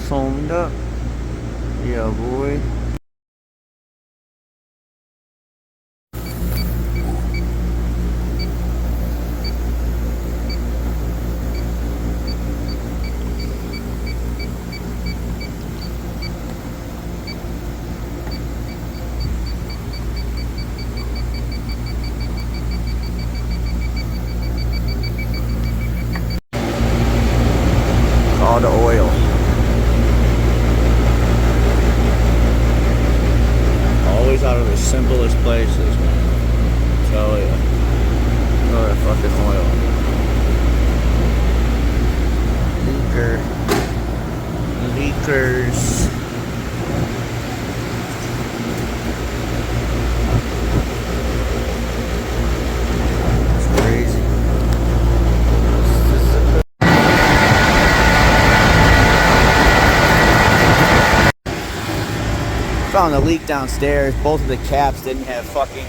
foamed up. Yeah, boy. All the oil. Always out of the simplest places, man. Tell ya. Look at fucking oil. Leakers. It's crazy. Found a leak downstairs. Both of the caps didn't have fucking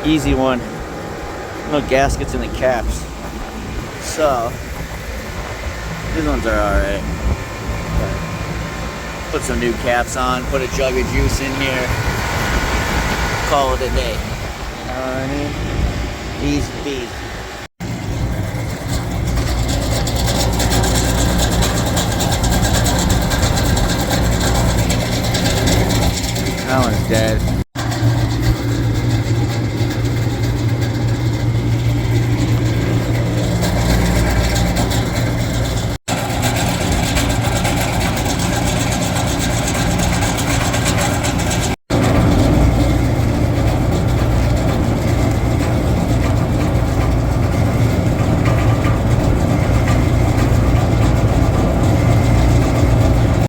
easy one. No gaskets in the caps. So these ones are alright. Put some new caps on, put a jug of juice in here. Call it a day. You know what I mean? Easy peasy.